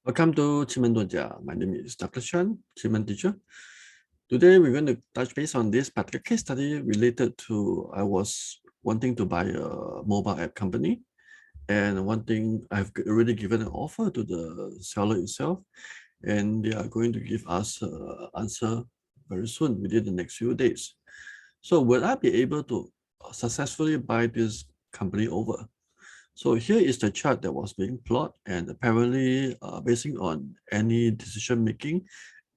Welcome to Qimen. My name is Dougles Chan, Qimen teacher. Today we're going to touch base on this particular case study related to I was wanting to buy a mobile app company, and one thing I've already given an offer to the seller itself, and they are going to give us an answer very soon within the next few days. So will I be able to successfully buy this company over? So here is the chart that was being plotted, and apparently basing on any decision making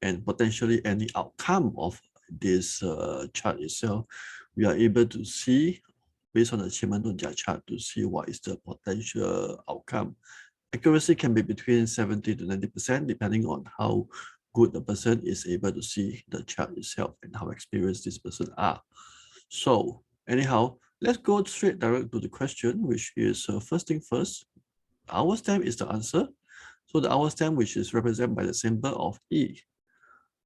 and potentially any outcome of this chart itself, we are able to see based on the Qimen chart to see what is the potential outcome. Accuracy can be between 70 to 90% depending on how good the person is able to see the chart itself and how experienced this person are. So anyhow, let's go straight direct to the question, which is first thing first, hour stamp is the answer. So the hour stamp, which is represented by the symbol of E,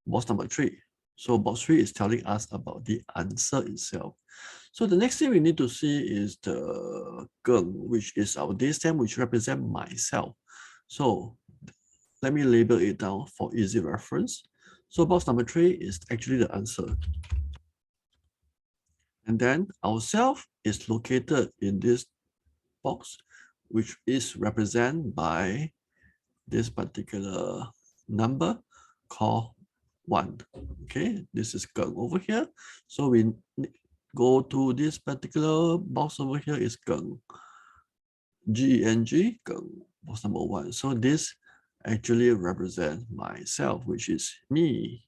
box number 3. So box 3 is telling us about the answer itself. So the next thing we need to see is the Geng, which is our day stamp, which represents myself. So let me label it down for easy reference. So box number 3 is actually the answer. And then our self is located in this box, which is represented by this particular number called 1. Okay, this is Geng over here. So we go to this particular box over here is Geng. G-E-N-G, Geng, box number 1. So this actually represents myself, which is me.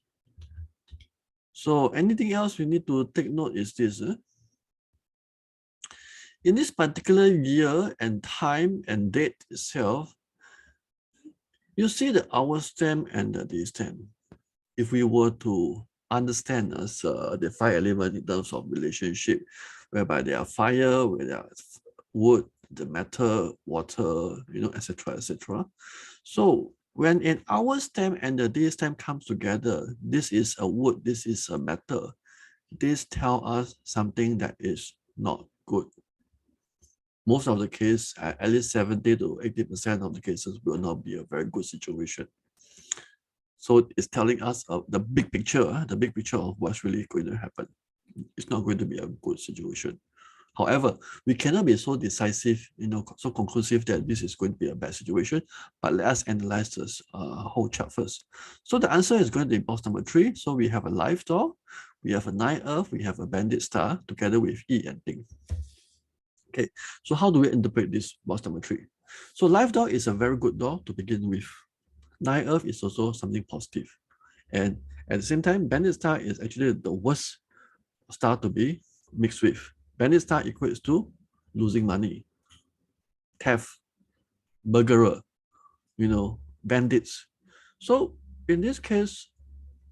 So anything else we need to take note is this. In this particular year and time and date itself, you see the hour stamp and the day stamp. If we were to understand as the 5 elements in terms of relationship, whereby there are fire, where there are wood, the metal, water, etc., etc. So when an hour stamp and the day stamp comes together, this is a wood, this is a metal. This tells us something that is not good. Most of the case, at least 70 to 80% of the cases will not be a very good situation. So it's telling us the big picture of what's really going to happen. It's not going to be a good situation. However, we cannot be so decisive, so conclusive that this is going to be a bad situation. But let us analyze this whole chart first. So the answer is going to be box number 3. So we have a live door, we have a 9 earth, we have a bandit star together with E and Ding. Okay, so how do we interpret this box number 3? So live door is a very good door to begin with. 9 earth is also something positive. And at the same time, bandit star is actually the worst star to be mixed with. Bandit star equates to losing money, theft, burglar, bandits. So in this case,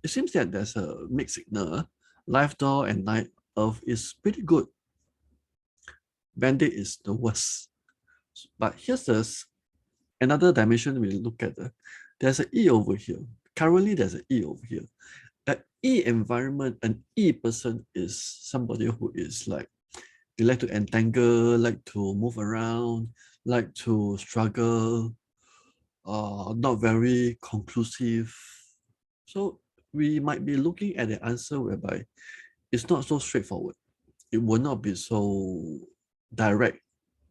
it seems that there's a mixed signal. Live door and 9 earth is pretty good. Bandit is the worst. But here's another dimension we look at. There's an E over here. Currently, there's an E over here. An E environment, an E person is somebody who is like, they like to entangle, like to move around, like to struggle, not very conclusive. So we might be looking at the answer whereby it's not so straightforward. It will not be so direct.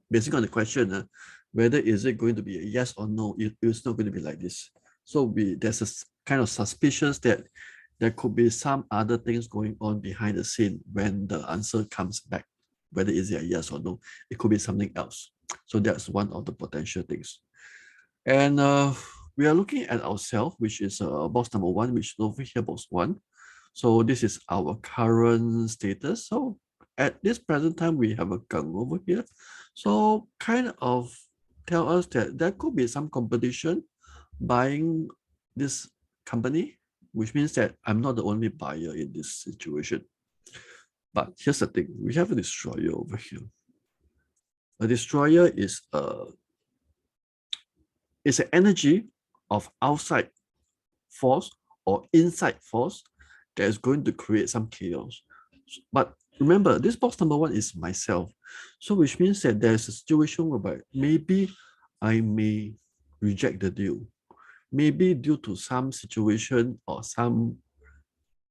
Basically on the question, whether is it going to be a yes or no, it's not going to be like this. So there's a kind of suspicious that there could be some other things going on behind the scene when the answer comes back. Whether is it a yes or no, it could be something else. So that's one of the potential things. And we are looking at ourselves, which is box number 1, which is over here, box 1. So this is our current status. So at this present time, we have a Geng over here. So kind of tell us that there could be some competition buying this company, which means that I'm not the only buyer in this situation. But here's the thing, we have a destroyer over here. A destroyer is it's an energy of outside force or inside force that is going to create some chaos. But remember, this box number 1 is myself. So which means that there's a situation whereby maybe I may reject the deal. maybe due to some situation or some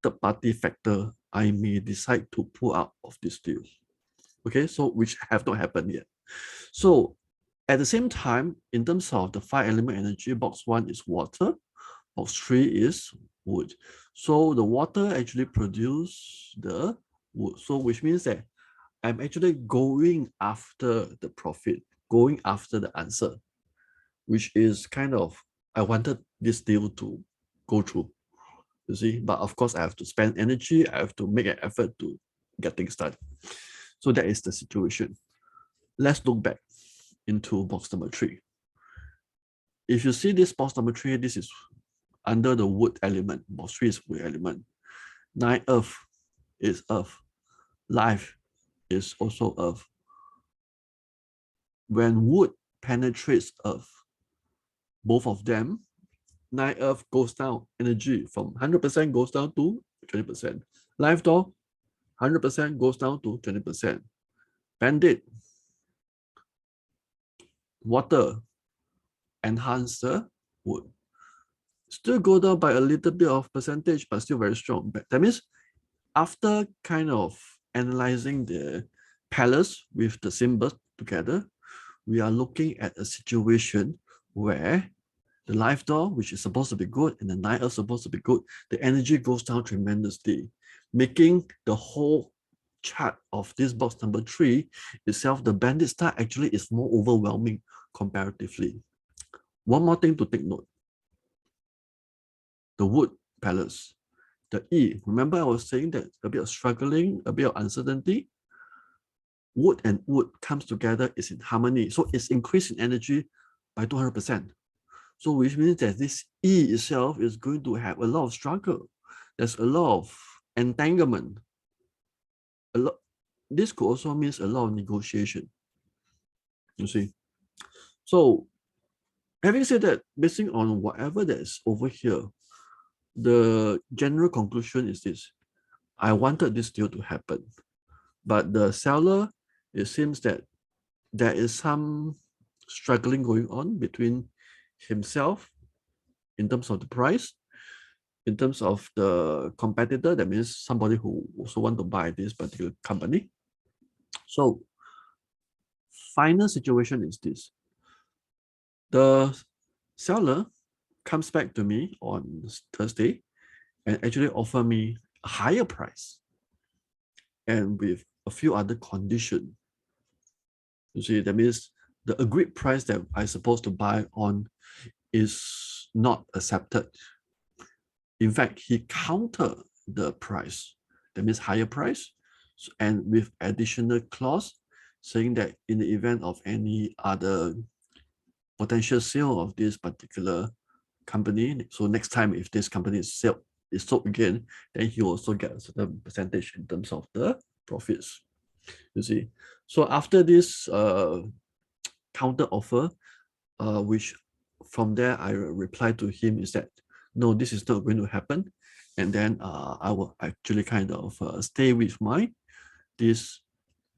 third-party factor, I may decide to pull out of this deal. Okay, so which have not happened yet. So at the same time, in terms of the 5-element energy, box 1 is water, box 3 is wood. So the water actually produce the wood. So which means that I'm actually going after the profit, going after the answer, which is kind of, I wanted this deal to go through, you see, but of course I have to spend energy, I have to make an effort to get things done. So that is the situation. Let's look back into box number 3. If you see this box number 3, this is under the wood element. Box 3 is wood element. 9 earth is earth. Life is also earth. When wood penetrates earth, both of them, 9 earth goes down, energy from 100% goes down to 20%. Life door, 100% goes down to 20%. Bandit, water, enhance the wood. Still go down by a little bit of percentage, but still very strong. But that means after kind of analyzing the palace with the symbols together, we are looking at a situation where the life door, which is supposed to be good, and the 9 earth supposed to be good, the energy goes down tremendously, making the whole chart of this box number 3 itself, the bandit star actually is more overwhelming comparatively. One more thing to take note. The wood palace, the E, remember I was saying that a bit of struggling, a bit of uncertainty. Wood and wood comes together, is in harmony. So it's increased in energy by 200%. So which means that this E itself is going to have a lot of struggle. There's a lot of entanglement. This could also mean a lot of negotiation. You see. So having said that, basing on whatever that is over here, the general conclusion is this. I wanted this deal to happen. But the seller, it seems that there is some struggling going on between himself in terms of the price, in terms of the competitor, that means somebody who also want to buy this particular company. So final situation is this. The seller comes back to me on Thursday and actually offer me a higher price and with a few other conditions. You see, that means the agreed price that I'm supposed to buy on is not accepted. In fact, he countered the price, that means higher price, and with additional clause saying that in the event of any other potential sale of this particular company, so next time if this company is sold again, then he will also get a certain percentage in terms of the profits. You see, so after this counter offer, which from there I replied to him is that no, this is not going to happen, and then I will actually kind of stay with this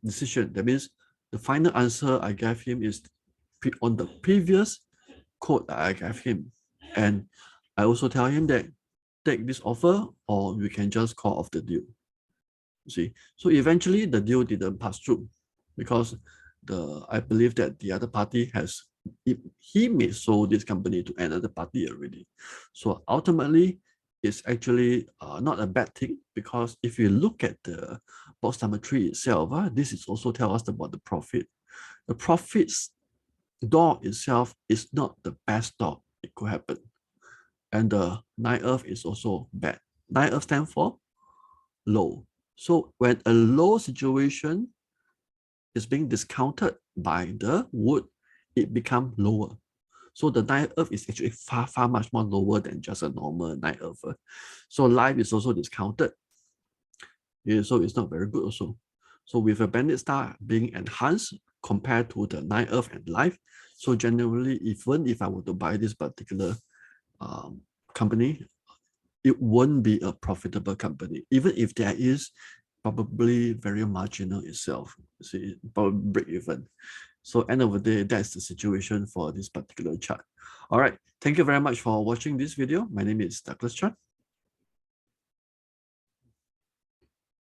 decision. That means the final answer I gave him is on the previous quote that I gave him, and I also tell him that take this offer or we can just call off the deal. You see, so eventually the deal didn't pass through because I believe that the other party he may sold this company to another party already. So ultimately, it's actually not a bad thing, because if you look at the box number 3 itself, this is also tell us about the profit. The profits door itself is not the best door it could happen. And the 9 earth is also bad. 9 earth stands for low. So when a low situation is being discounted by the wood, it becomes lower. So the 9 earth is actually far, far much more lower than just a normal 9 earth. So life is also discounted. Yeah, so it's not very good also. So with a bandit star being enhanced compared to the 9 earth and life, so generally, even if I were to buy this particular company, it won't be a profitable company, even if there is probably very marginal itself. See, probably break even. So end of the day, that's the situation for this particular chart. All right. Thank you very much for watching this video. My name is Douglas Chan.